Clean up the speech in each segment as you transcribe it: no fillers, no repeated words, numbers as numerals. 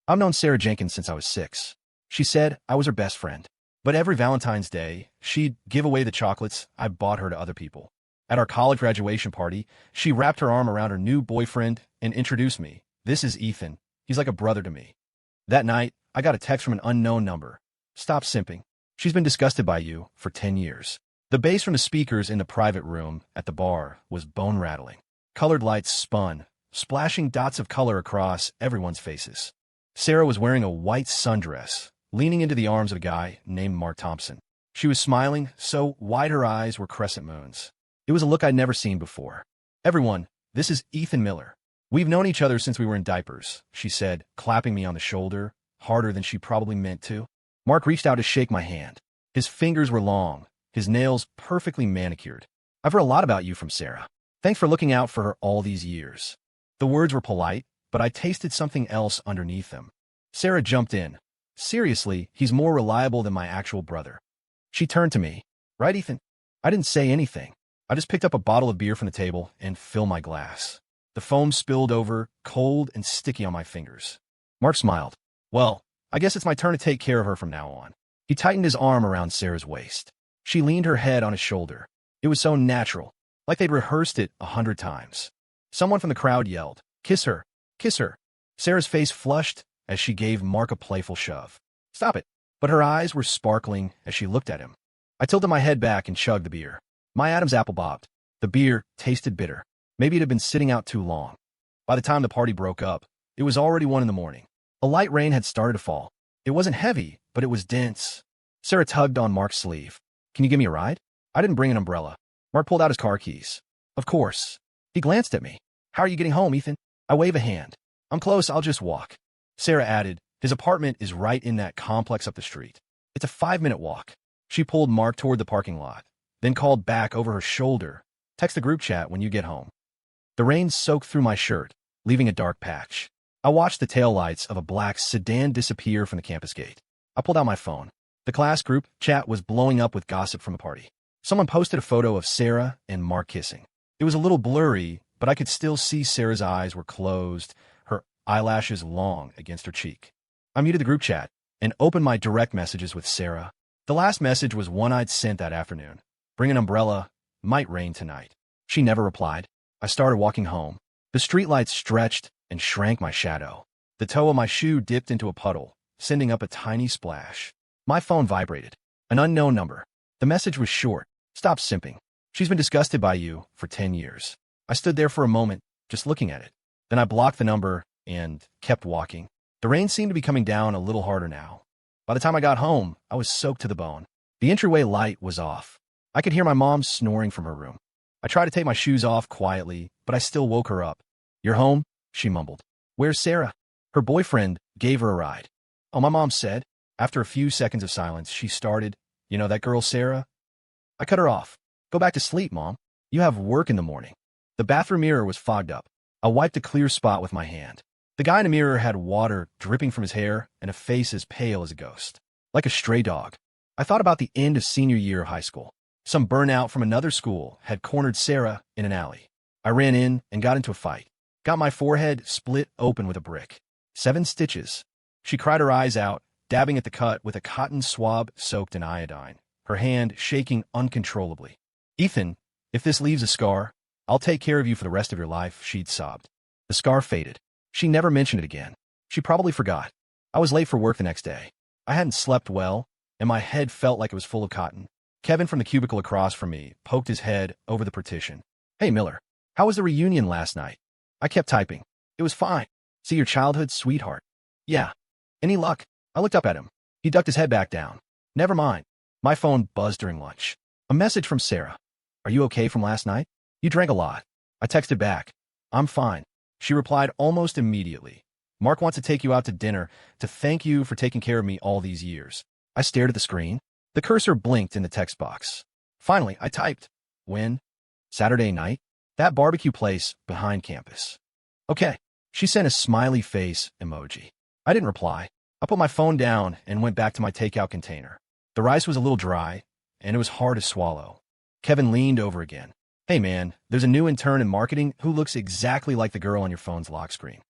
I've known Sarah Jenkins since I was 6. She said I was her best friend. But every Valentine's Day, she'd give away the chocolates I bought her to other people. At our college graduation party, she wrapped her arm around her new boyfriend and introduced me. This is Ethan. He's like a brother to me. That night, I got a text from an unknown number. Stop simping. She's been disgusted by you for 10 years. The bass from the speakers in the private room at the bar was bone-rattling. Colored lights spun, splashing dots of color across everyone's faces. Sarah was wearing a white sundress, leaning into the arms of a guy named Mark Thompson. She was smiling, so wide her eyes were crescent moons. It was a look I'd never seen before. Everyone, this is Ethan Miller. We've known each other since we were in diapers, she said, clapping me on the shoulder, harder than she probably meant to. Mark reached out to shake my hand. His fingers were long, his nails perfectly manicured. I've heard a lot about you from Sarah. Thanks for looking out for her all these years. The words were polite, but I tasted something else underneath them. Sarah jumped in. Seriously, he's more reliable than my actual brother. She turned to me. Right, Ethan? I didn't say anything. I just picked up a bottle of beer from the table and filled my glass. The foam spilled over, cold and sticky on my fingers. Mark smiled. Well, I guess it's my turn to take care of her from now on. He tightened his arm around Sarah's waist. She leaned her head on his shoulder. It was so natural, like they'd rehearsed it 100 times. Someone from the crowd yelled, "Kiss her! Kiss her!" Sarah's face flushed as she gave Mark a playful shove. Stop it. But her eyes were sparkling as she looked at him. I tilted my head back and chugged the beer. My Adam's apple bobbed. The beer tasted bitter. Maybe it had been sitting out too long. By the time the party broke up, it was already 1 in the morning. A light rain had started to fall. It wasn't heavy, but it was dense. Sarah tugged on Mark's sleeve. Can you give me a ride? I didn't bring an umbrella. Mark pulled out his car keys. Of course. He glanced at me. How are you getting home, Ethan? I wave a hand. I'm close, I'll just walk. Sarah added, his apartment is right in that complex up the street. It's a 5-minute walk. She pulled Mark toward the parking lot, then called back over her shoulder. Text the group chat when you get home. The rain soaked through my shirt, leaving a dark patch. I watched the taillights of a black sedan disappear from the campus gate. I pulled out my phone. The class group chat was blowing up with gossip from the party. Someone posted a photo of Sarah and Mark kissing. It was a little blurry, but I could still see Sarah's eyes were closed, her eyelashes long against her cheek. I muted the group chat and opened my direct messages with Sarah. The last message was one I'd sent that afternoon. Bring an umbrella. Might rain tonight. She never replied. I started walking home. The streetlights stretched and shrank my shadow. The toe of my shoe dipped into a puddle, sending up a tiny splash. My phone vibrated. An unknown number. The message was short. Stop simping. She's been disgusted by you for 10 years. I stood there for a moment, just looking at it. Then I blocked the number and kept walking. The rain seemed to be coming down a little harder now. By the time I got home, I was soaked to the bone. The entryway light was off. I could hear my mom snoring from her room. I tried to take my shoes off quietly, but I still woke her up. You're home? She mumbled. Where's Sarah? Her boyfriend gave her a ride. Oh, my mom said. After a few seconds of silence, she started, You know that girl, Sarah? I cut her off. Go back to sleep, Mom. You have work in the morning. The bathroom mirror was fogged up. I wiped a clear spot with my hand. The guy in the mirror had water dripping from his hair and a face as pale as a ghost. Like a stray dog. I thought about the end of senior year of high school. Some burnout from another school had cornered Sarah in an alley. I ran in and got into a fight. Got my forehead split open with a brick. 7 stitches. She cried her eyes out, dabbing at the cut with a cotton swab soaked in iodine, her hand shaking uncontrollably. Ethan, if this leaves a scar, I'll take care of you for the rest of your life, she'd sobbed. The scar faded. She never mentioned it again. She probably forgot. I was late for work the next day. I hadn't slept well, and my head felt like it was full of cotton. Kevin from the cubicle across from me poked his head over the partition. Hey, Miller, how was the reunion last night? I kept typing. It was fine. See your childhood sweetheart. Yeah. Any luck? I looked up at him. He ducked his head back down. Never mind. My phone buzzed during lunch. A message from Sarah. Are you okay from last night? You drank a lot. I texted back. I'm fine. She replied almost immediately. Mark wants to take you out to dinner to thank you for taking care of me all these years. I stared at the screen. The cursor blinked in the text box. Finally, I typed. When? Saturday night? That barbecue place behind campus. Okay. She sent a smiley face emoji. I didn't reply. I put my phone down and went back to my takeout container. The rice was a little dry, and it was hard to swallow. Kevin leaned over again. Hey man, there's a new intern in marketing who looks exactly like the girl on your phone's lock screen.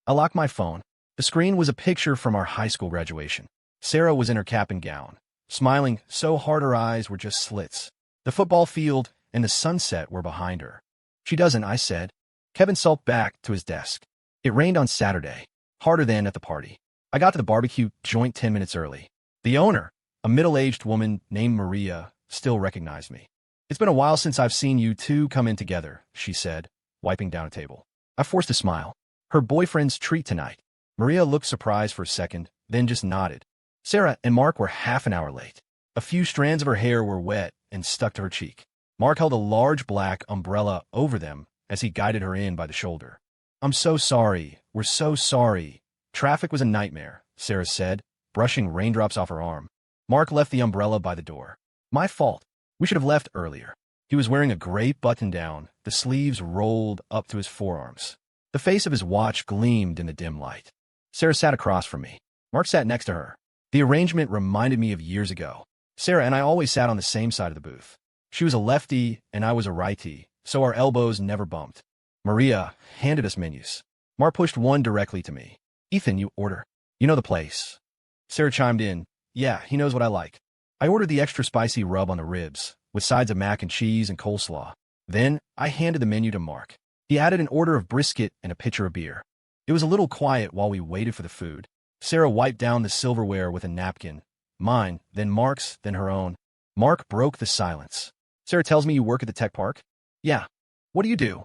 I locked my phone. The screen was a picture from our high school graduation. Sarah was in her cap and gown, smiling so hard her eyes were just slits. The football field and the sunset were behind her. She doesn't, I said. Kevin sulked back to his desk. It rained on Saturday, harder than at the party. I got to the barbecue joint 10 minutes early. The owner, a middle-aged woman named Maria, still recognized me. It's been a while since I've seen you two come in together, she said, wiping down a table. I forced a smile. Her boyfriend's treat tonight. Maria looked surprised for a second, then just nodded. Sarah and Mark were half an hour late. A few strands of her hair were wet and stuck to her cheek. Mark held a large black umbrella over them as he guided her in by the shoulder. I'm so sorry. We're so sorry. Traffic was a nightmare, Sarah said, brushing raindrops off her arm. Mark left the umbrella by the door. My fault. We should have left earlier. He was wearing a gray button-down, the sleeves rolled up to his forearms. The face of his watch gleamed in the dim light. Sarah sat across from me. Mark sat next to her. The arrangement reminded me of years ago. Sarah and I always sat on the same side of the booth. She was a lefty and I was a righty, so our elbows never bumped. Maria handed us menus. Mark pushed one directly to me. Ethan, you order. You know the place. Sarah chimed in. Yeah, he knows what I like. I ordered the extra spicy rub on the ribs, with sides of mac and cheese and coleslaw. Then, I handed the menu to Mark. He added an order of brisket and a pitcher of beer. It was a little quiet while we waited for the food. Sarah wiped down the silverware with a napkin. Mine, then Mark's, then her own. Mark broke the silence. Sarah tells me you work at the tech park? Yeah. What do you do?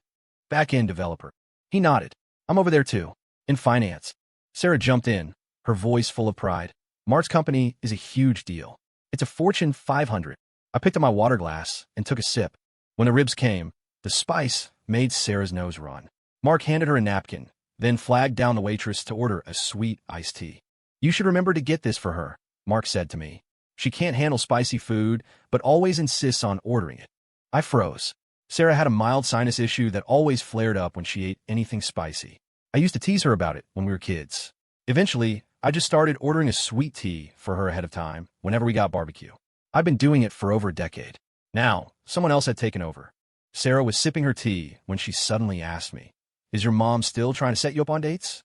Back-end developer. He nodded. I'm over there too. In finance. Sarah jumped in, her voice full of pride. Mark's company is a huge deal. It's a Fortune 500. I picked up my water glass and took a sip. When the ribs came, the spice made Sarah's nose run. Mark handed her a napkin, then flagged down the waitress to order a sweet iced tea. You should remember to get this for her, Mark said to me. She can't handle spicy food, but always insists on ordering it. I froze. Sarah had a mild sinus issue that always flared up when she ate anything spicy. I used to tease her about it when we were kids. Eventually, I just started ordering a sweet tea for her ahead of time whenever we got barbecue. I've been doing it for over a decade. Now, someone else had taken over. Sarah was sipping her tea when she suddenly asked me, Is your mom still trying to set you up on dates?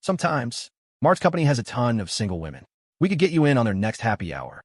Sometimes. Mark's company has a ton of single women. We could get you in on their next happy hour.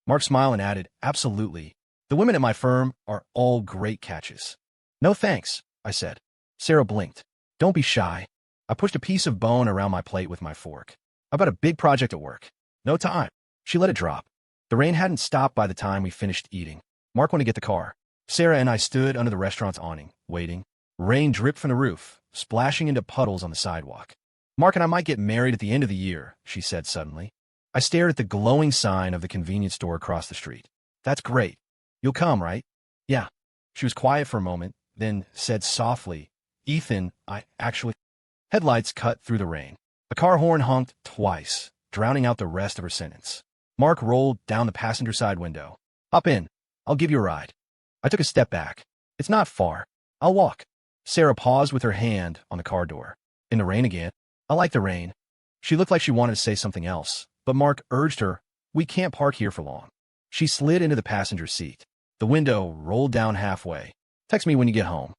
Mark smiled and added, Absolutely. The women at my firm are all great catches. No thanks, I said. Sarah blinked. Don't be shy. I pushed a piece of bone around my plate with my fork. I've got a big project at work. No time. She let it drop. The rain hadn't stopped by the time we finished eating. Mark went to get the car. Sarah and I stood under the restaurant's awning, waiting. Rain dripped from the roof, splashing into puddles on the sidewalk. Mark and I might get married at the end of the year, she said suddenly. I stared at the glowing sign of the convenience store across the street. That's great. You'll come, right? Yeah. She was quiet for a moment, then said softly, Ethan, I actually... Headlights cut through the rain. A car horn honked twice, drowning out the rest of her sentence. Mark rolled down the passenger side window. Hop in. I'll give you a ride. I took a step back. It's not far. I'll walk. Sarah paused with her hand on the car door. In the rain again? I like the rain. She looked like she wanted to say something else, but Mark urged her, We can't park here for long. She slid into the passenger seat. The window rolled down halfway. Text me when you get home.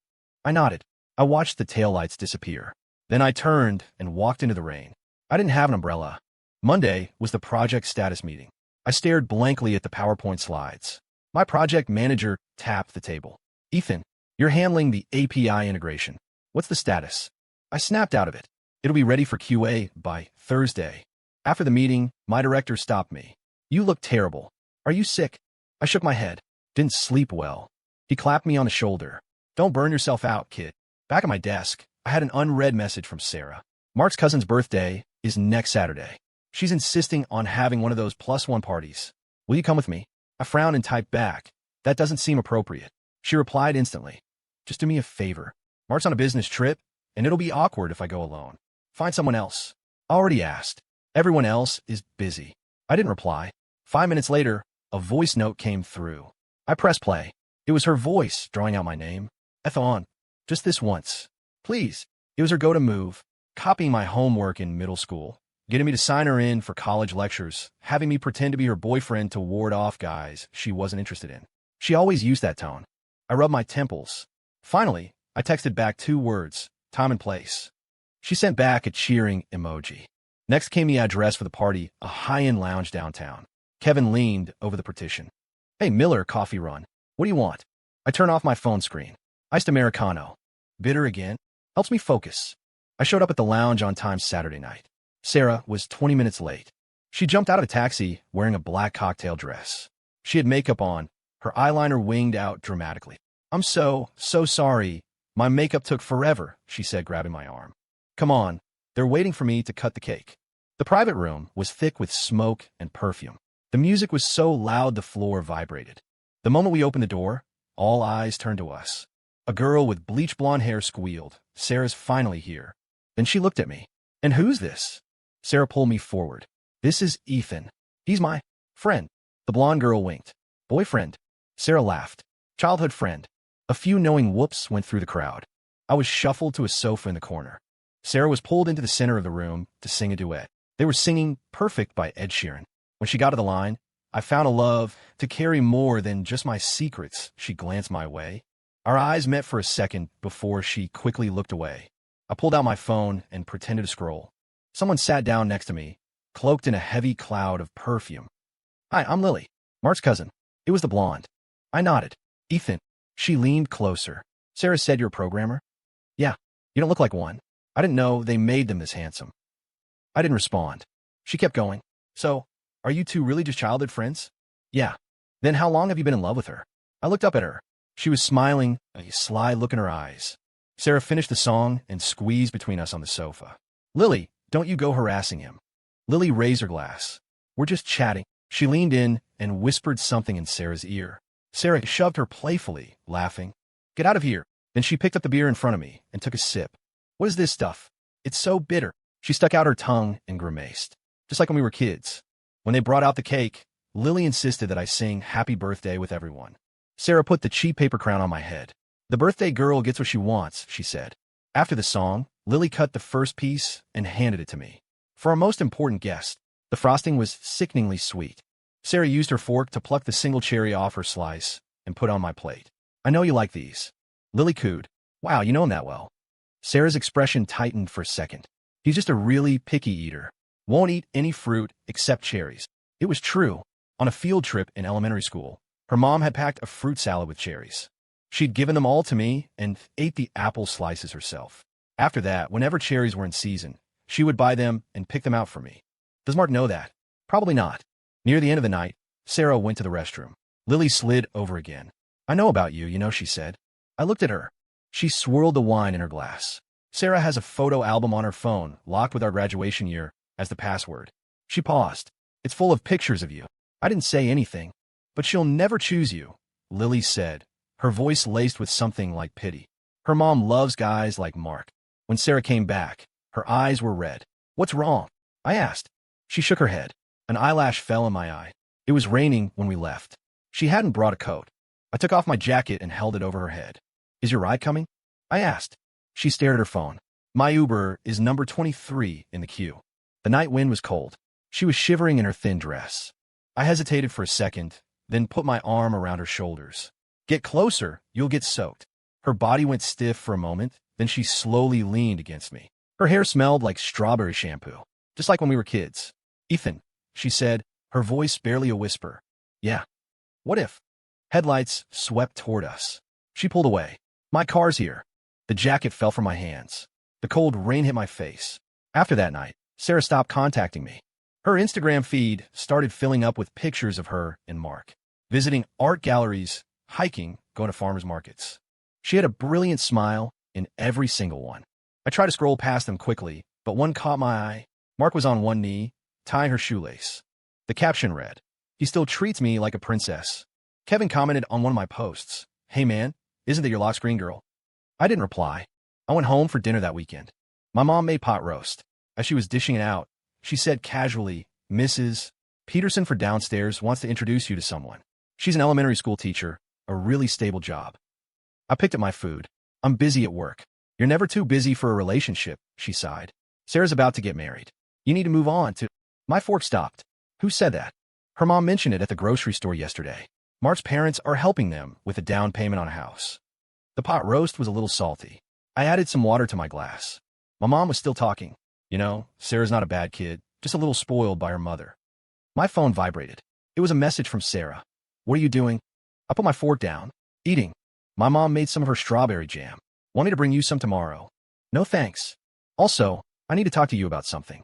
I nodded. I watched the taillights disappear. Then I turned and walked into the rain. I didn't have an umbrella. Monday was the project status meeting. I stared blankly at the PowerPoint slides. My project manager tapped the table. Ethan, you're handling the API integration. What's the status? I snapped out of it. It'll be ready for QA by Thursday. After the meeting, my director stopped me. You look terrible. Are you sick? I shook my head. Didn't sleep well. He clapped me on the shoulder. Don't burn yourself out, kid. Back at my desk, I had an unread message from Sarah. Mark's cousin's birthday is next Saturday. She's insisting on having one of those +1 parties. Will you come with me? I frowned and typed back. That doesn't seem appropriate. She replied instantly. Just do me a favor. Mark's on a business trip, and it'll be awkward if I go alone. Find someone else. I already asked. Everyone else is busy. I didn't reply. 5 minutes later, a voice note came through. I pressed play. It was her voice drawing out my name. Ethon. Just this once. Please. It was her go-to move, copying my homework in middle school, getting me to sign her in for college lectures, having me pretend to be her boyfriend to ward off guys she wasn't interested in. She always used that tone. I rubbed my temples. Finally, I texted back 2 words, time and place. She sent back a cheering emoji. Next came the address for the party, a high-end lounge downtown. Kevin leaned over the partition. Hey, Miller, coffee run. What do you want? I turn off my phone screen. Iced Americano. Bitter again? Helps me focus. I showed up at the lounge on time Saturday night. Sarah was 20 minutes late. She jumped out of a taxi wearing a black cocktail dress. She had makeup on, her eyeliner winged out dramatically. I'm so sorry. My makeup took forever, she said, grabbing my arm. Come on, they're waiting for me to cut the cake. The private room was thick with smoke and perfume. The music was so loud the floor vibrated. The moment we opened the door, all eyes turned to us. A girl with bleach blonde hair squealed, Sarah's finally here. Then she looked at me. And who's this? Sarah pulled me forward. This is Ethan. He's my friend. The blonde girl winked. Boyfriend. Sarah laughed. Childhood friend. A few knowing whoops went through the crowd. I was shuffled to a sofa in the corner. Sarah was pulled into the center of the room to sing a duet. They were singing Perfect by Ed Sheeran. When she got to the line, I found a love to carry more than just my secrets. She glanced my way. Our eyes met for a second before she quickly looked away. I pulled out my phone and pretended to scroll. Someone sat down next to me, cloaked in a heavy cloud of perfume. Hi, I'm Lily, Mark's cousin. It was the blonde. I nodded. Ethan. She leaned closer. Sarah said you're a programmer? Yeah. You don't look like one. I didn't know they made them this handsome. I didn't respond. She kept going. So, are you two really just childhood friends? Yeah. Then how long have you been in love with her? I looked up at her. She was smiling, a sly look in her eyes. Sarah finished the song and squeezed between us on the sofa. Lily, don't you go harassing him. Lily raised her glass. We're just chatting. She leaned in and whispered something in Sarah's ear. Sarah shoved her playfully, laughing. Get out of here. Then she picked up the beer in front of me and took a sip. What is this stuff? It's so bitter. She stuck out her tongue and grimaced. Just like when we were kids. When they brought out the cake, Lily insisted that I sing Happy Birthday with everyone. Sarah put the cheap paper crown on my head. The birthday girl gets what she wants, she said. After the song, Lily cut the first piece and handed it to me. For our most important guest, the frosting was sickeningly sweet. Sarah used her fork to pluck the single cherry off her slice and put on my plate. I know you like these. Lily cooed. Wow, you know him that well. Sarah's expression tightened for a second. He's just a really picky eater. Won't eat any fruit except cherries. It was true. On a field trip in elementary school, her mom had packed a fruit salad with cherries. She'd given them all to me and ate the apple slices herself. After that, whenever cherries were in season, she would buy them and pick them out for me. Does Mark know that? Probably not. Near the end of the night, Sarah went to the restroom. Lily slid over again. I know about you, she said. I looked at her. She swirled the wine in her glass. Sarah has a photo album on her phone, locked with our graduation year as the password. She paused. It's full of pictures of you. I didn't say anything. But she'll never choose you, Lily said, her voice laced with something like pity. Her mom loves guys like Mark. When Sarah came back, her eyes were red. What's wrong? I asked. She shook her head. An eyelash fell in my eye. It was raining when we left. She hadn't brought a coat. I took off my jacket and held it over her head. Is your ride coming? I asked. She stared at her phone. My Uber is number 23 in the queue. The night wind was cold. She was shivering in her thin dress. I hesitated for a second, then put my arm around her shoulders. Get closer, you'll get soaked. Her body went stiff for a moment, then she slowly leaned against me. Her hair smelled like strawberry shampoo, just like when we were kids. Ethan, she said, her voice barely a whisper. Yeah. What if? Headlights swept toward us. She pulled away. My car's here. The jacket fell from my hands. The cold rain hit my face. After that night, Sarah stopped contacting me. Her Instagram feed started filling up with pictures of her and Mark, visiting art galleries, hiking, going to farmers markets. She had a brilliant smile in every single one. I tried to scroll past them quickly, but one caught my eye. Mark was on one knee, tying her shoelace. The caption read, "He still treats me like a princess." Kevin commented on one of my posts, "Hey man, isn't that your lock screen girl?" I didn't reply. I went home for dinner that weekend. My mom made pot roast. As she was dishing it out, she said casually, "Mrs. Peterson for downstairs wants to introduce you to someone. She's an elementary school teacher, a really stable job." I picked up my food. I'm busy at work. You're never too busy for a relationship, she sighed. Sarah's about to get married. You need to move on to... My fork stopped. Who said that? Her mom mentioned it at the grocery store yesterday. Mark's parents are helping them with a down payment on a house. The pot roast was a little salty. I added some water to my glass. My mom was still talking. Sarah's not a bad kid, just a little spoiled by her mother. My phone vibrated. It was a message from Sarah. What are you doing? I put my fork down. Eating. My mom made some of her strawberry jam. Want me to bring you some tomorrow? No thanks. Also, I need to talk to you about something.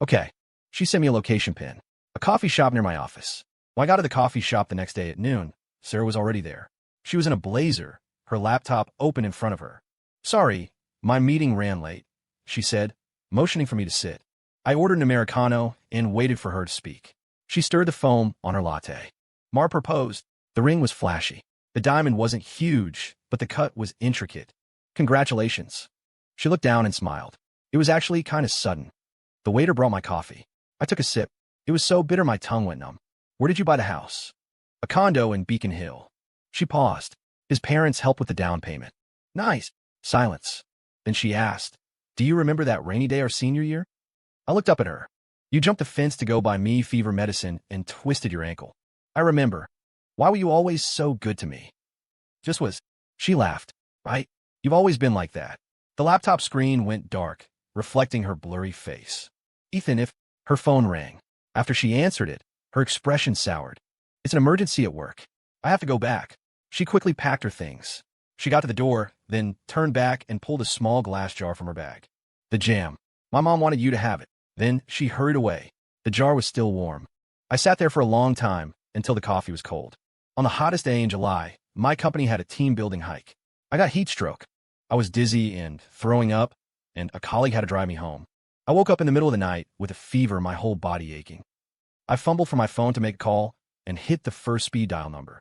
Okay. She sent me a location pin. A coffee shop near my office. When I got to the coffee shop the next day at noon, Sarah was already there. She was in a blazer, her laptop open in front of her. Sorry, my meeting ran late, she said, motioning for me to sit. I ordered an Americano and waited for her to speak. She stirred the foam on her latte. Mar proposed. The ring was flashy. The diamond wasn't huge, but the cut was intricate. Congratulations. She looked down and smiled. It was actually kind of sudden. The waiter brought my coffee. I took a sip. It was so bitter my tongue went numb. Where did you buy the house? A condo in Beacon Hill. She paused. His parents helped with the down payment. Nice. Silence. Then she asked, do you remember that rainy day our senior year? I looked up at her. You jumped the fence to go buy me fever medicine and twisted your ankle. I remember. Why were you always so good to me? Just was. She laughed. Right? You've always been like that. The laptop screen went dark, reflecting her blurry face. Ethan, if her phone rang. After she answered it, her expression soured. It's an emergency at work. I have to go back. She quickly packed her things. She got to the door, then turned back and pulled a small glass jar from her bag. The jam. My mom wanted you to have it. Then she hurried away. The jar was still warm. I sat there for a long time until the coffee was cold. On the hottest day in July, my company had a team-building hike. I got heat stroke. I was dizzy and throwing up, and a colleague had to drive me home. I woke up in the middle of the night with a fever, my whole body aching. I fumbled for my phone to make a call and hit the first speed dial number.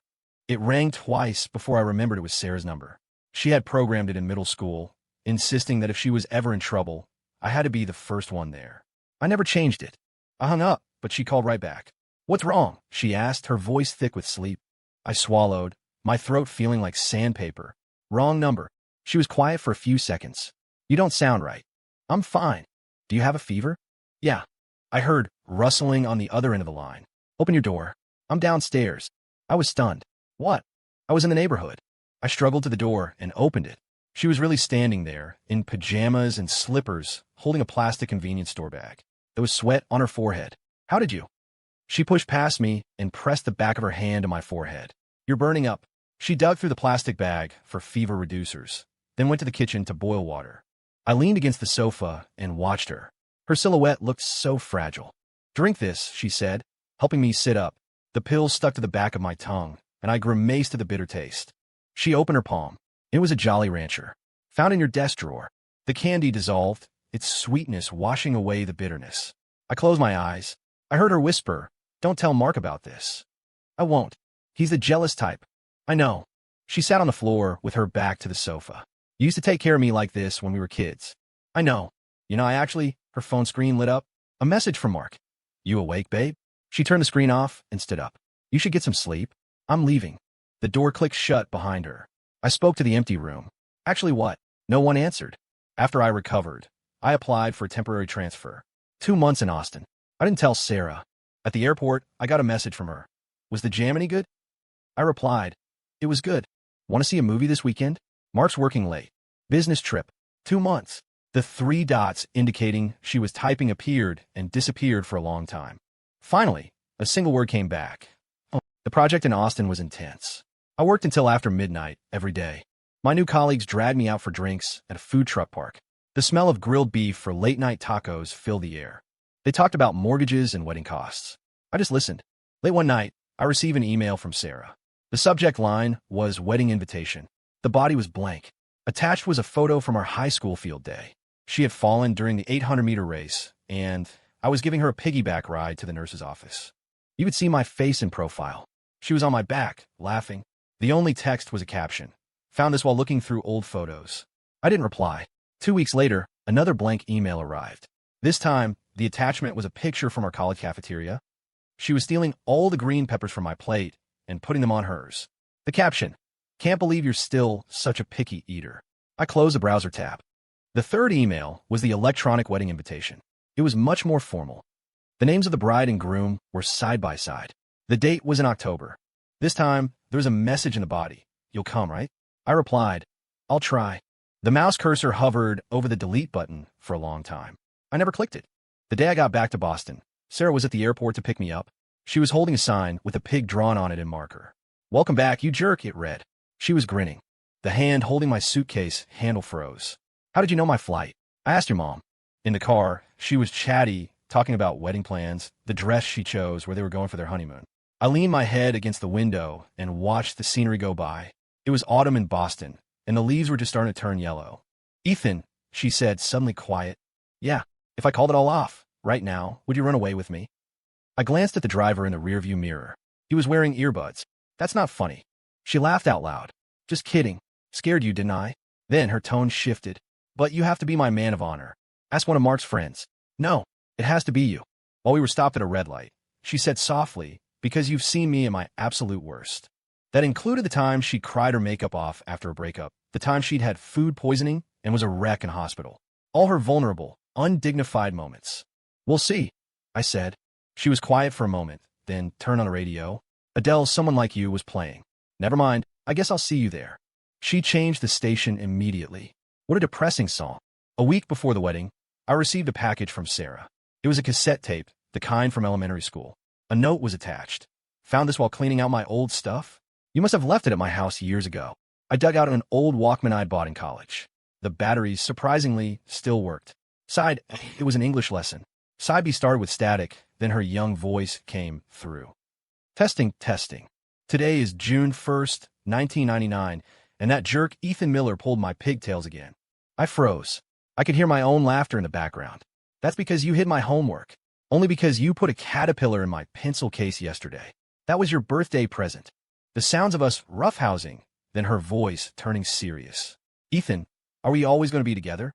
It rang twice before I remembered it was Sarah's number. She had programmed it in middle school, insisting that if she was ever in trouble, I had to be the first one there. I never changed it. I hung up, but she called right back. What's wrong? She asked, her voice thick with sleep. I swallowed, my throat feeling like sandpaper. Wrong number. She was quiet for a few seconds. You don't sound right. I'm fine. Do you have a fever? Yeah. I heard rustling on the other end of the line. Open your door. I'm downstairs. I was stunned. What? I was in the neighborhood. I struggled to the door and opened it. She was really standing there, in pajamas and slippers, holding a plastic convenience store bag. There was sweat on her forehead. How did you? She pushed past me and pressed the back of her hand to my forehead. You're burning up. She dug through the plastic bag for fever reducers, then went to the kitchen to boil water. I leaned against the sofa and watched her. Her silhouette looked so fragile. Drink this, she said, helping me sit up. The pill stuck to the back of my tongue, and I grimaced at the bitter taste. She opened her palm. It was a Jolly Rancher, found in your desk drawer. The candy dissolved, its sweetness washing away the bitterness. I closed my eyes. I heard her whisper, don't tell Mark about this. I won't. He's the jealous type. I know. She sat on the floor with her back to the sofa. You used to take care of me like this when we were kids. I know. Her phone screen lit up. A message from Mark. You awake, babe? She turned the screen off and stood up. You should get some sleep. I'm leaving. The door clicked shut behind her. I spoke to the empty room. Actually, what? No one answered. After I recovered, I applied for a temporary transfer. 2 months in Austin. I didn't tell Sarah. At the airport, I got a message from her. Was the jam any good? I replied, it was good. Want to see a movie this weekend? Mark's working late. Business trip. 2 months. The 3 dots indicating she was typing appeared and disappeared for a long time. Finally, a single word came back. Oh, the project in Austin was intense. I worked until after midnight every day. My new colleagues dragged me out for drinks at a food truck park. The smell of grilled beef for late-night tacos filled the air. They talked about mortgages and wedding costs. I just listened. Late one night, I received an email from Sarah. The subject line was wedding invitation. The body was blank. Attached was a photo from our high school field day. She had fallen during the 800-meter race, and I was giving her a piggyback ride to the nurse's office. You could see my face in profile. She was on my back, laughing. The only text was a caption. Found this while looking through old photos. I didn't reply. 2 weeks later, another blank email arrived. This time, the attachment was a picture from our college cafeteria. She was stealing all the green peppers from my plate and putting them on hers. The caption, can't believe you're still such a picky eater. I closed the browser tab. The third email was the electronic wedding invitation. It was much more formal. The names of the bride and groom were side by side. The date was in October. This time, there was a message in the body. You'll come, right? I replied, I'll try. The mouse cursor hovered over the delete button for a long time. I never clicked it. The day I got back to Boston, Sarah was at the airport to pick me up. She was holding a sign with a pig drawn on it in marker. "Welcome back, you jerk," it read. She was grinning. The hand holding my suitcase handle froze. "How did you know my flight?" I asked your mom. In the car, she was chatty, talking about wedding plans, the dress she chose where they were going for their honeymoon. I leaned my head against the window and watched the scenery go by. It was autumn in Boston, and the leaves were just starting to turn yellow. "Ethan," she said, suddenly quiet. "Yeah, if I called it all off, right now, would you run away with me?" I glanced at the driver in the rearview mirror. He was wearing earbuds. "That's not funny." She laughed out loud. "Just kidding. Scared you, didn't I?" Then her tone shifted. "But you have to be my man of honor. Ask one of Mark's friends." "No, it has to be you." While we were stopped at a red light, she said softly, "Because you've seen me at my absolute worst." That included the time she cried her makeup off after a breakup, the time she'd had food poisoning and was a wreck in hospital. All her vulnerable, undignified moments. "We'll see," I said. She was quiet for a moment, then turned on the radio. Adele's "Someone Like You" was playing. "Never mind, I guess I'll see you there." She changed the station immediately. What a depressing song. A week before the wedding, I received a package from Sarah. It was a cassette tape, the kind from elementary school. A note was attached. "Found this while cleaning out my old stuff? You must have left it at my house years ago." I dug out an old Walkman I'd bought in college. The batteries, surprisingly, still worked. Side A, it was an English lesson. Side B started with static, then her young voice came through. "Testing, testing. Today is June 1st, 1999, and that jerk Ethan Miller pulled my pigtails again." I froze. I could hear my own laughter in the background. "That's because you hid my homework. Only because you put a caterpillar in my pencil case yesterday. That was your birthday present." The sounds of us roughhousing, then her voice turning serious. "Ethan, are we always going to be together?"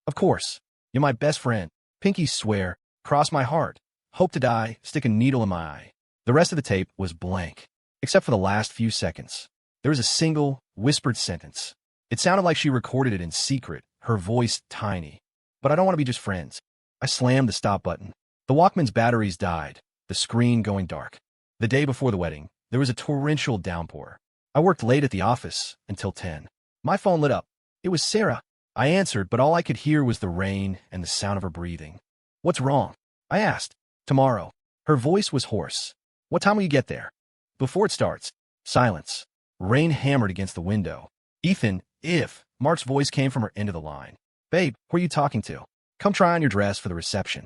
"Of course. You're my best friend. Pinky swear, cross my heart, hope to die, stick a needle in my eye." The rest of the tape was blank, except for the last few seconds. There was a single, whispered sentence. It sounded like she recorded it in secret, her voice tiny. "But I don't want to be just friends." I slammed the stop button. The Walkman's batteries died, the screen going dark. The day before the wedding, there was a torrential downpour. I worked late at the office until 10. My phone lit up. It was Sarah. I answered, but all I could hear was the rain and the sound of her breathing. "What's wrong?" I asked. "Tomorrow." Her voice was hoarse. "What time will you get there?" "Before it starts." Silence. Rain hammered against the window. "Ethan, if..." Mark's voice came from her end of the line. "Babe, who are you talking to? Come try on your dress for the reception."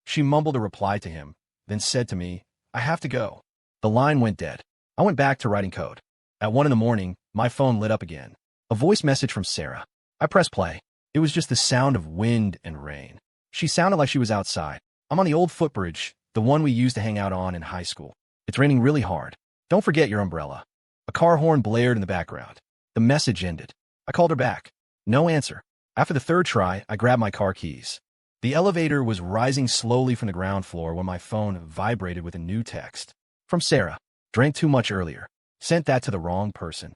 She mumbled a reply to him, then said to me, "I have to go." The line went dead. I went back to writing code. At 1 in the morning, my phone lit up again. A voice message from Sarah. I pressed play. It was just the sound of wind and rain. She sounded like she was outside. "I'm on the old footbridge, the one we used to hang out on in high school. It's raining really hard. Don't forget your umbrella." A car horn blared in the background. The message ended. I called her back. No answer. After the third try, I grabbed my car keys. The elevator was rising slowly from the ground floor when my phone vibrated with a new text. From Sarah. "Drank too much earlier. Sent that to the wrong person."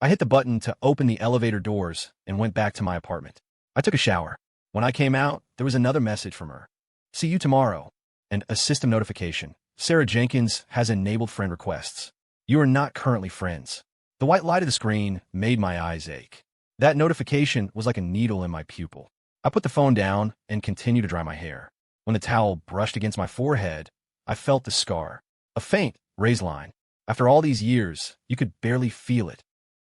I hit the button to open the elevator doors and went back to my apartment. I took a shower. When I came out, there was another message from her. "See you tomorrow." And a system notification. "Sarah Jenkins has enabled friend requests. You are not currently friends." The white light of the screen made my eyes ache. That notification was like a needle in my pupil. I put the phone down and continued to dry my hair. When the towel brushed against my forehead, I felt the scar. A faint, raised line. After all these years, you could barely feel it.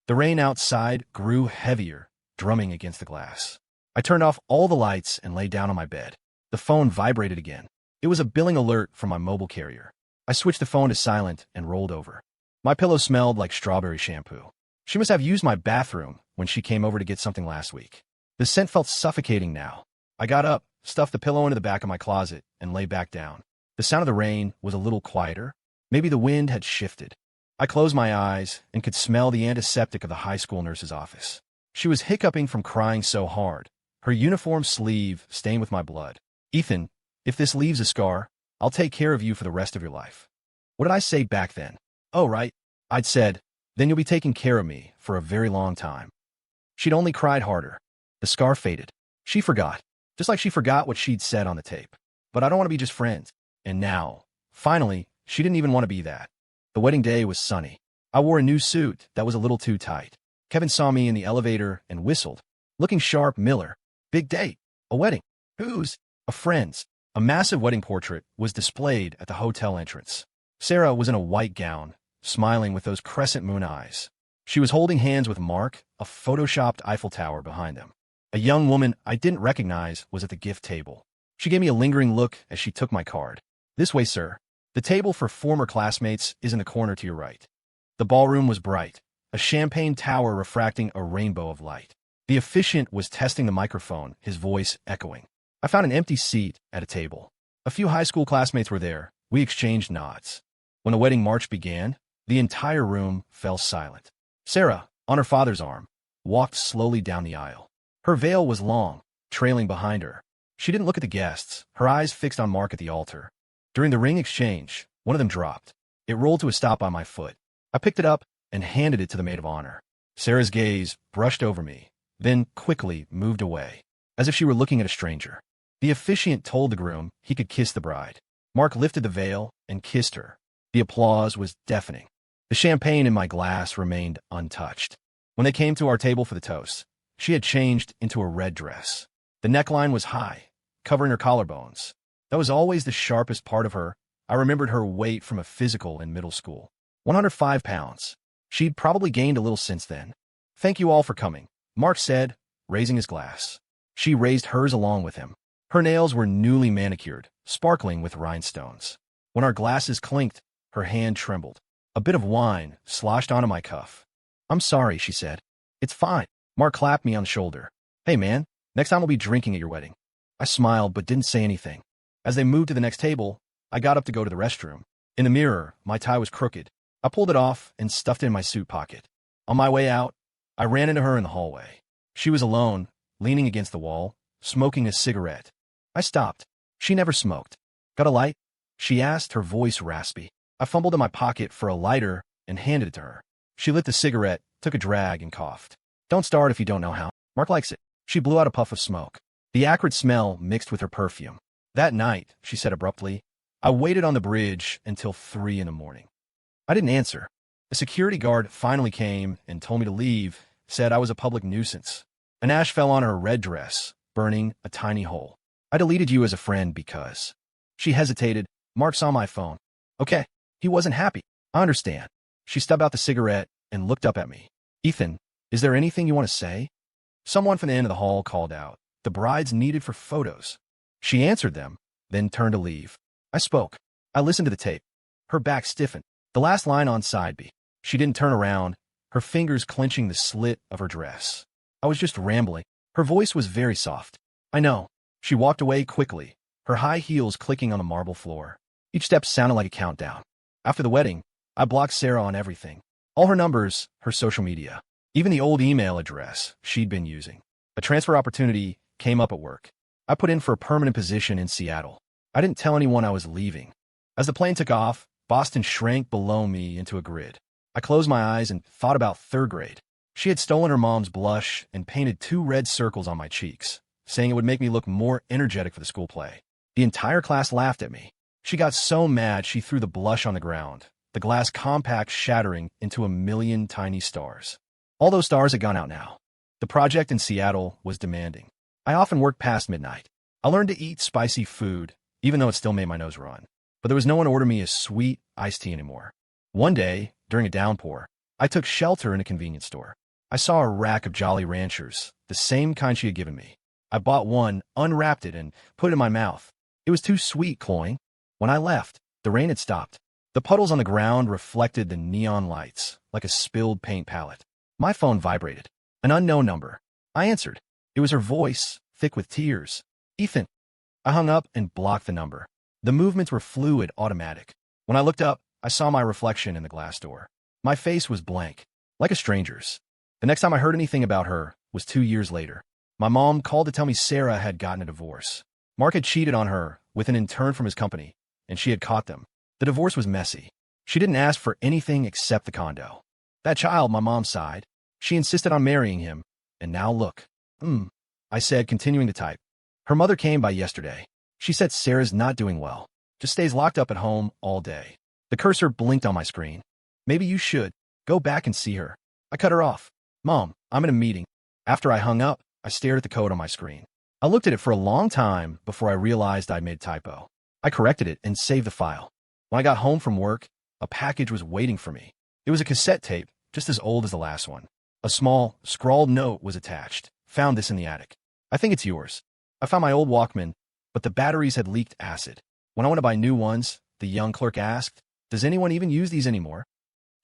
The rain outside grew heavier, drumming against the glass. I turned off all the lights and lay down on my bed. The phone vibrated again. It was a billing alert from my mobile carrier. I switched the phone to silent and rolled over. My pillow smelled like strawberry shampoo. She must have used my bathroom when she came over to get something last week. The scent felt suffocating now. I got up, stuffed the pillow into the back of my closet, and lay back down. The sound of the rain was a little quieter. Maybe the wind had shifted. I closed my eyes and could smell the antiseptic of the high school nurse's office. She was hiccuping from crying so hard, her uniform sleeve stained with my blood. "Ethan, if this leaves a scar, I'll take care of you for the rest of your life." What did I say back then? "Oh, right." I'd said, "Then you'll be taking care of me for a very long time." She'd only cried harder. The scar faded. She forgot, just like she forgot what she'd said on the tape. "But I don't want to be just friends." And now, finally, she didn't even want to be that. The wedding day was sunny. I wore a new suit that was a little too tight. Kevin saw me in the elevator and whistled. "Looking sharp, Miller. Big date. A wedding. Whose?" A friend's. A massive wedding portrait was displayed at the hotel entrance. Sarah was in a white gown, smiling with those crescent moon eyes. She was holding hands with Mark, a photoshopped Eiffel Tower behind them. A young woman I didn't recognize was at the gift table. She gave me a lingering look as she took my card. "This way, sir. The table for former classmates is in the corner to your right." The ballroom was bright, a champagne tower refracting a rainbow of light. The officiant was testing the microphone, his voice echoing. I found an empty seat at a table. A few high school classmates were there. We exchanged nods. When the wedding march began, the entire room fell silent. Sarah, on her father's arm, walked slowly down the aisle. Her veil was long, trailing behind her. She didn't look at the guests, her eyes fixed on Mark at the altar. During the ring exchange, one of them dropped. It rolled to a stop by my foot. I picked it up and handed it to the maid of honor. Sarah's gaze brushed over me, then quickly moved away, as if she were looking at a stranger. The officiant told the groom he could kiss the bride. Mark lifted the veil and kissed her. The applause was deafening. The champagne in my glass remained untouched. When they came to our table for the toast, she had changed into a red dress. The neckline was high, covering her collarbones. That was always the sharpest part of her. I remembered her weight from a physical in middle school. 105 pounds. She'd probably gained a little since then. "Thank you all for coming," Mark said, raising his glass. She raised hers along with him. Her nails were newly manicured, sparkling with rhinestones. When our glasses clinked, her hand trembled. A bit of wine sloshed onto my cuff. "I'm sorry," she said. "It's fine." Mark clapped me on the shoulder. "Hey, man, next time we'll be drinking at your wedding." I smiled but didn't say anything. As they moved to the next table, I got up to go to the restroom. In the mirror, my tie was crooked. I pulled it off and stuffed it in my suit pocket. On my way out, I ran into her in the hallway. She was alone, leaning against the wall, smoking a cigarette. I stopped. She never smoked. "Got a light?" she asked, her voice raspy. I fumbled in my pocket for a lighter and handed it to her. She lit the cigarette, took a drag, and coughed. "Don't start if you don't know how. Mark likes it." She blew out a puff of smoke. The acrid smell mixed with her perfume. "That night," she said abruptly, "I waited on the bridge until 3 in the morning. I didn't answer. A security guard finally came and told me to leave, said I was a public nuisance. An ash fell on her red dress, burning a tiny hole. I deleted you as a friend because..." She hesitated. Mark saw my phone. "Okay." He wasn't happy. "I understand." She stubbed out the cigarette and looked up at me. "Ethan, is there anything you want to say?" Someone from the end of the hall called out. The bride's needed for photos. She answered them, then turned to leave. I spoke. I listened to the tape. Her back stiffened. The last line on side B. She didn't turn around, her fingers clenching the slit of her dress. I was just rambling. Her voice was very soft. "I know." She walked away quickly, her high heels clicking on the marble floor. Each step sounded like a countdown. After the wedding, I blocked Sarah on everything. All her numbers, her social media, even the old email address she'd been using. A transfer opportunity came up at work. I put in for a permanent position in Seattle. I didn't tell anyone I was leaving. As the plane took off, Boston shrank below me into a grid. I closed my eyes and thought about third grade. She had stolen her mom's blush and painted 2 red circles on my cheeks, saying it would make me look more energetic for the school play. The entire class laughed at me. She got so mad she threw the blush on the ground, the glass compact shattering into a million tiny stars. All those stars had gone out now. The project in Seattle was demanding. I often worked past midnight. I learned to eat spicy food, even though it still made my nose run. But there was no one to order me a sweet iced tea anymore. One day, during a downpour, I took shelter in a convenience store. I saw a rack of Jolly Ranchers, the same kind she had given me. I bought one, unwrapped it, and put it in my mouth. It was too sweet, cloying. When I left, the rain had stopped. The puddles on the ground reflected the neon lights, like a spilled paint palette. My phone vibrated. An unknown number. I answered. It was her voice, thick with tears. "Ethan." I hung up and blocked the number. The movements were fluid, automatic. When I looked up, I saw my reflection in the glass door. My face was blank, like a stranger's. The next time I heard anything about her was 2 years later. My mom called to tell me Sarah had gotten a divorce. Mark had cheated on her with an intern from his company, and she had caught them. The divorce was messy. She didn't ask for anything except the condo. That child, my mom sighed. She insisted on marrying him, and now look. I said, continuing to type. Her mother came by yesterday. She said Sarah's not doing well. Just stays locked up at home all day. The cursor blinked on my screen. "Maybe you should. Go back and see her." I cut her off. "Mom, I'm in a meeting." After I hung up, I stared at the code on my screen. I looked at it for a long time before I realized I'd made a typo. I corrected it and saved the file. When I got home from work, a package was waiting for me. It was a cassette tape, just as old as the last one. A small, scrawled note was attached. Found this in the attic. I think it's yours. I found my old Walkman, but the batteries had leaked acid. When I went to buy new ones, the young clerk asked, "Does anyone even use these anymore?"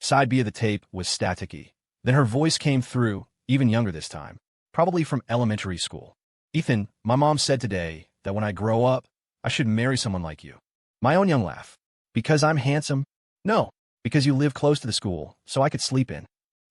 Side B of the tape was staticky. Then her voice came through, even younger this time, probably from elementary school. "Ethan, my mom said today that when I grow up, I should marry someone like you." My own young laugh. "Because I'm handsome?" "No, because you live close to the school, so I could sleep in."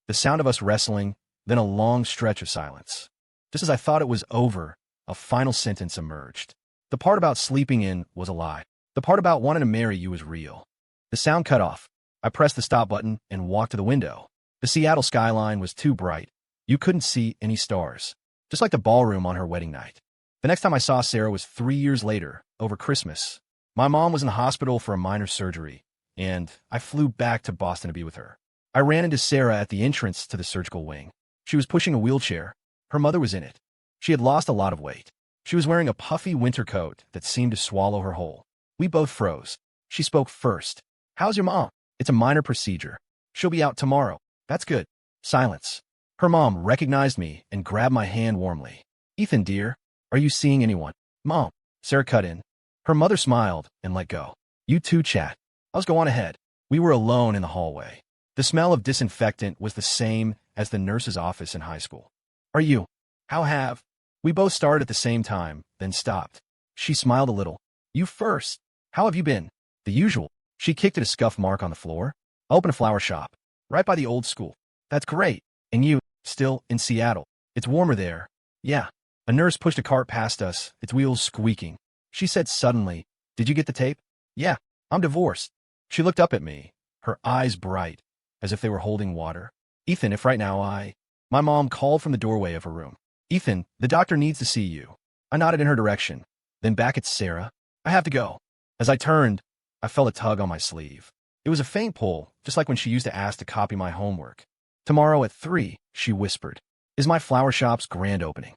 The sound of us wrestling, then a long stretch of silence. Just as I thought it was over, a final sentence emerged. "The part about sleeping in was a lie. The part about wanting to marry you was real." The sound cut off. I pressed the stop button and walked to the window. The Seattle skyline was too bright. You couldn't see any stars. Just like the ballroom on her wedding night. The next time I saw Sarah was 3 years later, over Christmas. My mom was in the hospital for a minor surgery, and I flew back to Boston to be with her. I ran into Sarah at the entrance to the surgical wing. She was pushing a wheelchair. Her mother was in it. She had lost a lot of weight. She was wearing a puffy winter coat that seemed to swallow her whole. We both froze. She spoke first. "How's your mom?" "It's a minor procedure. She'll be out tomorrow." "That's good." Silence. Her mom recognized me and grabbed my hand warmly. "Ethan, dear, are you seeing anyone?" "Mom." Sarah cut in. Her mother smiled and let go. "You two chat. I'll just go on ahead." We were alone in the hallway. The smell of disinfectant was the same as the nurse's office in high school. "Are you? How have?" We both started at the same time, then stopped. She smiled a little. "You first. How have you been?" "The usual." She kicked at a scuff mark on the floor. "I opened a flower shop. Right by the old school." "That's great. And you, still in Seattle? It's warmer there." "Yeah." A nurse pushed a cart past us, its wheels squeaking. She said suddenly, "Did you get the tape?" "Yeah. I'm divorced." She looked up at me, her eyes bright, as if they were holding water. "Ethan, if right now My mom called from the doorway of her room. "Ethan, the doctor needs to see you." I nodded in her direction, then back at Sarah. "I have to go." As I turned, I felt a tug on my sleeve. It was a faint pull, just like when she used to ask to copy my homework. "Tomorrow at 3, she whispered, "is my flower shop's grand opening."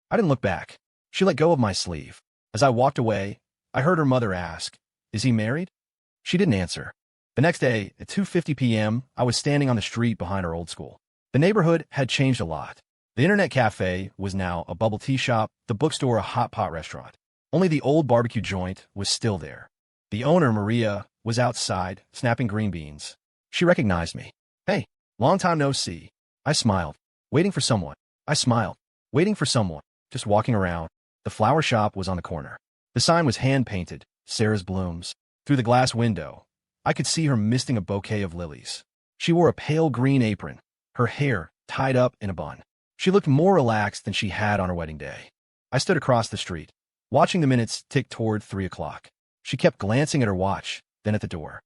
I didn't look back. She let go of my sleeve. As I walked away, I heard her mother ask, "Is he married?" She didn't answer. The next day, at 2:50 p.m., I was standing on the street behind our old school. The neighborhood had changed a lot. The internet cafe was now a bubble tea shop, the bookstore a hot pot restaurant. Only the old barbecue joint was still there. The owner, Maria, was outside, snapping green beans. She recognized me. "Hey, long time no see." I smiled. "Waiting for someone." I smiled. "Waiting for someone." Just walking around. The flower shop was on the corner. The sign was hand-painted, Sarah's Blooms. Through the glass window, I could see her misting a bouquet of lilies. She wore a pale green apron, her hair tied up in a bun. She looked more relaxed than she had on her wedding day. I stood across the street, watching the minutes tick toward 3 o'clock. She kept glancing at her watch, then at the door.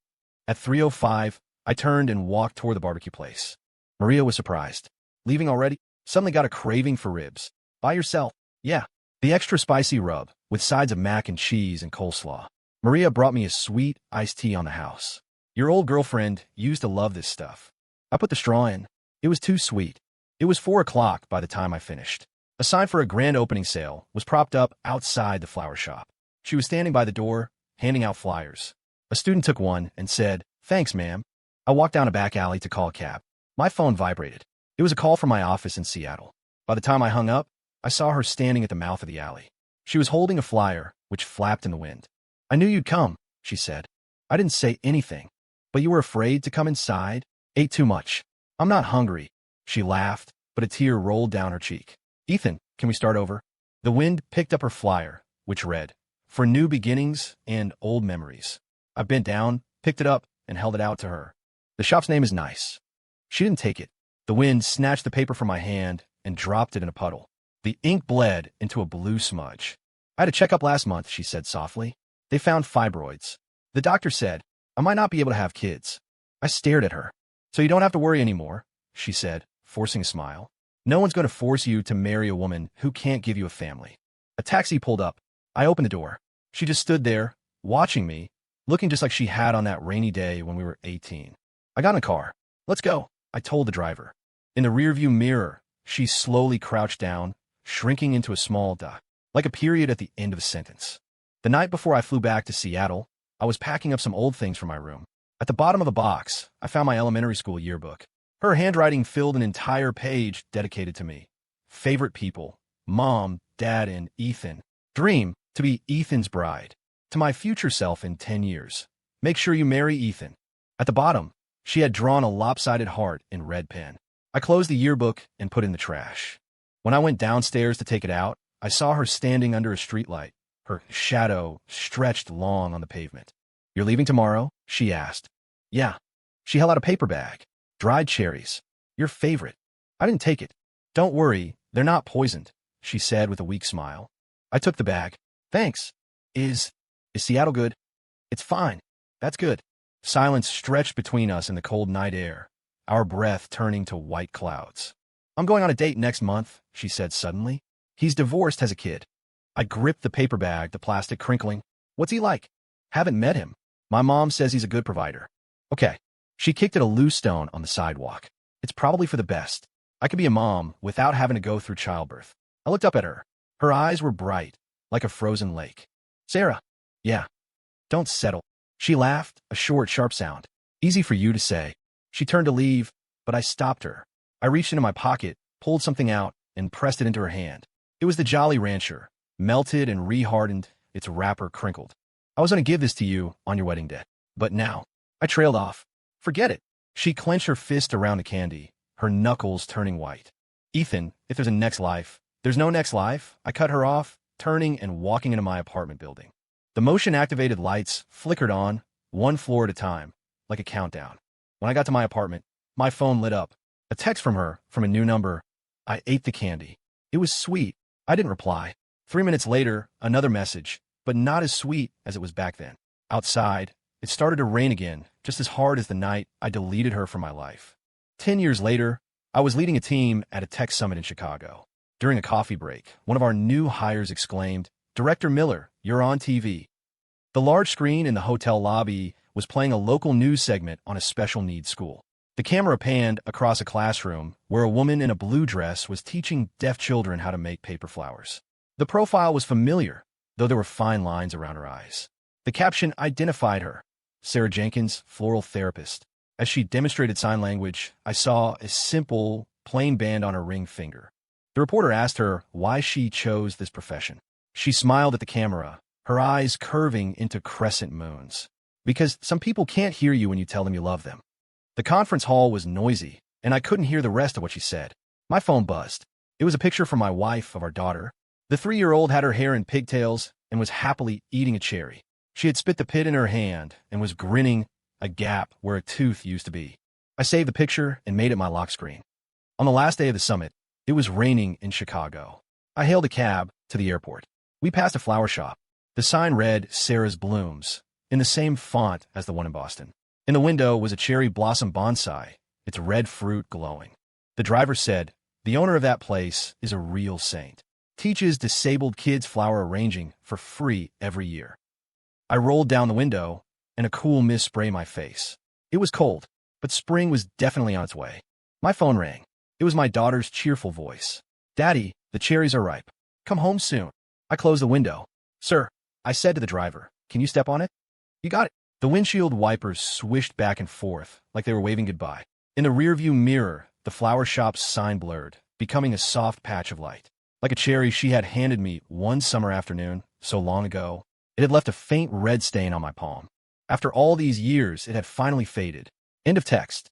At 3:05, I turned and walked toward the barbecue place. Maria was surprised. "Leaving already?" "Suddenly got a craving for ribs." "By yourself?" "Yeah." The extra spicy rub, with sides of mac and cheese and coleslaw. Maria brought me a sweet iced tea on the house. "Your old girlfriend used to love this stuff." I put the straw in. It was too sweet. It was 4 o'clock by the time I finished. A sign for a grand opening sale was propped up outside the flower shop. She was standing by the door, handing out flyers. A student took one and said, "Thanks, ma'am." I walked down a back alley to call a cab. My phone vibrated. It was a call from my office in Seattle. By the time I hung up, I saw her standing at the mouth of the alley. She was holding a flyer, which flapped in the wind. "I knew you'd come," she said. I didn't say anything. "But you were afraid to come inside?" "Ate too much." "I'm not hungry." She laughed, but a tear rolled down her cheek. "Ethan, can we start over?" The wind picked up her flyer, which read, "For new beginnings and old memories." I bent down, picked it up, and held it out to her. "The shop's name is nice." She didn't take it. The wind snatched the paper from my hand and dropped it in a puddle. The ink bled into a blue smudge. "I had a checkup last month," she said softly. "They found fibroids. The doctor said I might not be able to have kids." I stared at her. "So you don't have to worry anymore," she said, forcing a smile. "No one's going to force you to marry a woman who can't give you a family." A taxi pulled up. I opened the door. She just stood there, watching me, looking just like she had on that rainy day when we were 18. I got in the car. "Let's go," I told the driver. In the rearview mirror, she slowly crouched down, shrinking into a small dot. like a period at the end of a sentence. The night before I flew back to Seattle, I was packing up some old things from my room. At the bottom of the box, I found my elementary school yearbook. Her handwriting filled an entire page dedicated to me. Favorite people: Mom, Dad, and Ethan. Dream: to be Ethan's bride. To my future self in 10 years. Make sure you marry Ethan. At the bottom, she had drawn a lopsided heart in red pen. I closed the yearbook and put it in the trash. When I went downstairs to take it out, I saw her standing under a streetlight, her shadow stretched long on the pavement. "You're leaving tomorrow?" she asked. "Yeah." She held out a paper bag. "Dried cherries. Your favorite." I didn't take it. "Don't worry, they're not poisoned," she said with a weak smile. I took the bag. "Thanks. Is Seattle good?" "It's fine. That's good." Silence stretched between us in the cold night air, our breath turning to white clouds. "I'm going on a date next month," she said suddenly. "He's divorced, has a kid." I gripped the paper bag, the plastic crinkling. "What's he like?" "Haven't met him. My mom says he's a good provider." "Okay." She kicked at a loose stone on the sidewalk. "It's probably for the best. I could be a mom without having to go through childbirth." I looked up at her. Her eyes were bright, like a frozen lake. "Sarah." "Yeah." "Don't settle." She laughed, a short, sharp sound. "Easy for you to say." She turned to leave, but I stopped her. I reached into my pocket, pulled something out, and pressed it into her hand. It was the Jolly Rancher, melted and rehardened, its wrapper crinkled. "I was going to give this to you on your wedding day. But now." I trailed off. "Forget it." She clenched her fist around the candy, her knuckles turning white. "Ethan, if there's a next life." "There's no next life." I cut her off, turning and walking into my apartment building. The motion-activated lights flickered on, one floor at a time, like a countdown. When I got to my apartment, my phone lit up. A text from her, from a new number. I ate the candy. It was sweet. I didn't reply. 3 minutes later, another message, but not as sweet as it was back then. Outside, it started to rain again, just as hard as the night I deleted her from my life. 10 years later, I was leading a team at a tech summit in Chicago. During a coffee break, one of our new hires exclaimed, "Director Miller, you're on TV." The large screen in the hotel lobby was playing a local news segment on a special needs school. The camera panned across a classroom where a woman in a blue dress was teaching deaf children how to make paper flowers. The profile was familiar, though there were fine lines around her eyes. The caption identified her: Sarah Jenkins, floral therapist. As she demonstrated sign language, I saw a simple, plain band on her ring finger. The reporter asked her why she chose this profession. She smiled at the camera, her eyes curving into crescent moons. "Because some people can't hear you when you tell them you love them." The conference hall was noisy, and I couldn't hear the rest of what she said. My phone buzzed. It was a picture from my wife of our daughter. The 3-year-old had her hair in pigtails and was happily eating a cherry. She had spit the pit in her hand and was grinning, a gap where a tooth used to be. I saved the picture and made it my lock screen. On the last day of the summit, it was raining in Chicago. I hailed a cab to the airport. We passed a flower shop. The sign read Sarah's Blooms, in the same font as the one in Boston. In the window was a cherry blossom bonsai, its red fruit glowing. The driver said, "The owner of that place is a real saint. Teaches disabled kids flower arranging for free every year." I rolled down the window, and a cool mist sprayed my face. It was cold, but spring was definitely on its way. My phone rang. It was my daughter's cheerful voice. "Daddy, the cherries are ripe. Come home soon." I closed the window. "Sir," I said to the driver, "can you step on it?" "You got it." The windshield wipers swished back and forth like they were waving goodbye. In the rearview mirror, the flower shop's sign blurred, becoming a soft patch of light. Like a cherry she had handed me one summer afternoon, so long ago, it had left a faint red stain on my palm. After all these years, it had finally faded. End of text.